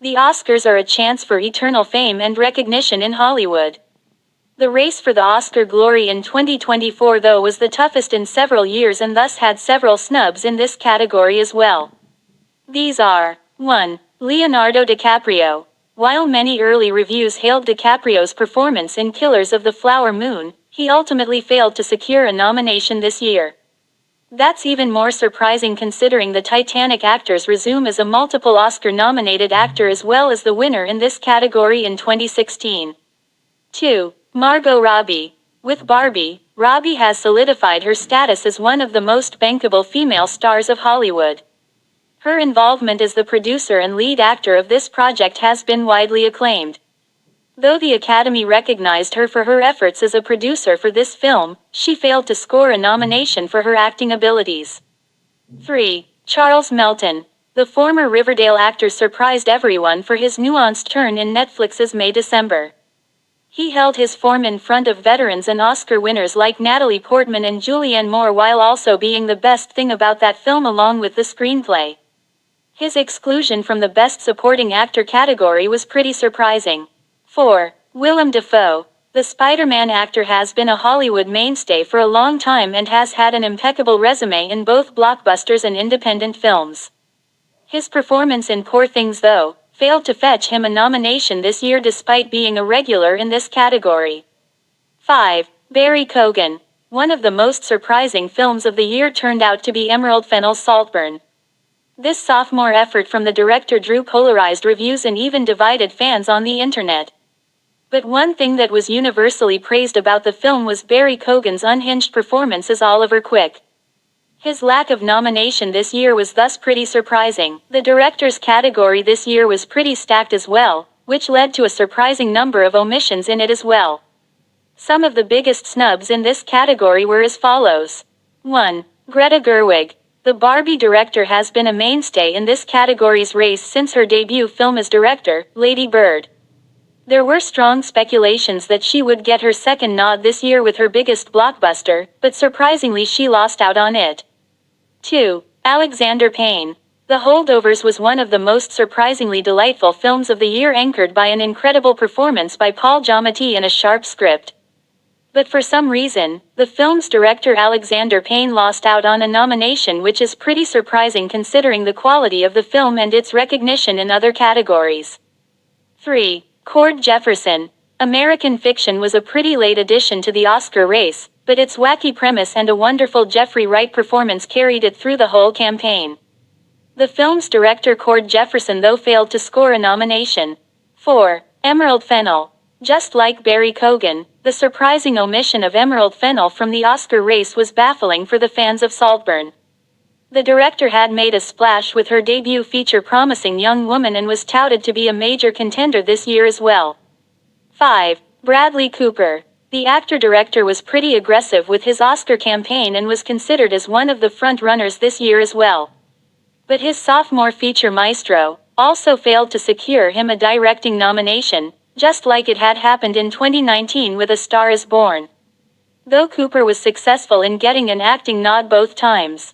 The Oscars are a chance for eternal fame and recognition in Hollywood. The race for the Oscar glory in 2024 though was the toughest in several years and thus had several snubs in this category as well. These are 1. Leonardo DiCaprio. While many early reviews hailed DiCaprio's performance in Killers of the Flower Moon, he ultimately failed to secure a nomination this year. That's even more surprising considering the Titanic actors resume as a multiple Oscar-nominated actor as well as the winner in this category in 2016. 2. Margot Robbie. With Barbie, Robbie has solidified her status as one of the most bankable female stars of Hollywood. Her involvement as the producer and lead actor of this project has been widely acclaimed. Though the Academy recognized her for her efforts as a producer for this film, she failed to score a nomination for her acting abilities. 3. Charles Melton. The former Riverdale actor surprised everyone for his nuanced turn in Netflix's May-December. He held his form in front of veterans and Oscar winners like Natalie Portman and Julianne Moore while also being the best thing about that film along with the screenplay. His exclusion from the Best Supporting Actor category was pretty surprising. 4. Willem Dafoe. The Spider-Man actor has been a Hollywood mainstay for a long time and has had an impeccable resume in both blockbusters and independent films. His performance in Poor Things, though, failed to fetch him a nomination this year despite being a regular in this category. 5. Barry Keoghan. One of the most surprising films of the year turned out to be Emerald Fennell's Saltburn. This sophomore effort from the director drew polarized reviews and even divided fans on the internet. But one thing that was universally praised about the film was Barry Keoghan's unhinged performance as Oliver Quick. His lack of nomination this year was thus pretty surprising. The director's category this year was pretty stacked as well, which led to a surprising number of omissions in it as well. Some of the biggest snubs in this category were as follows. 1. Greta Gerwig. The Barbie director has been a mainstay in this category's race since her debut film as director, Lady Bird. There were strong speculations that she would get her second nod this year with her biggest blockbuster, but surprisingly she lost out on it. 2. Alexander Payne. The Holdovers was one of the most surprisingly delightful films of the year, anchored by an incredible performance by Paul Giamatti and a sharp script. But for some reason, the film's director Alexander Payne lost out on a nomination, which is pretty surprising considering the quality of the film and its recognition in other categories. 3. Cord Jefferson. American Fiction was a pretty late addition to the Oscar race, but its wacky premise and a wonderful Jeffrey Wright performance carried it through the whole campaign. The film's director Cord Jefferson though failed to score a nomination. 4. Emerald Fennell. Just like Barry Keoghan, the surprising omission of Emerald Fennell from the Oscar race was baffling for the fans of Saltburn. The director had made a splash with her debut feature Promising Young Woman and was touted to be a major contender this year as well. 5. Bradley Cooper. The actor-director was pretty aggressive with his Oscar campaign and was considered as one of the front-runners this year as well. But his sophomore feature Maestro also failed to secure him a directing nomination, just like it had happened in 2019 with A Star is Born. Though Cooper was successful in getting an acting nod both times.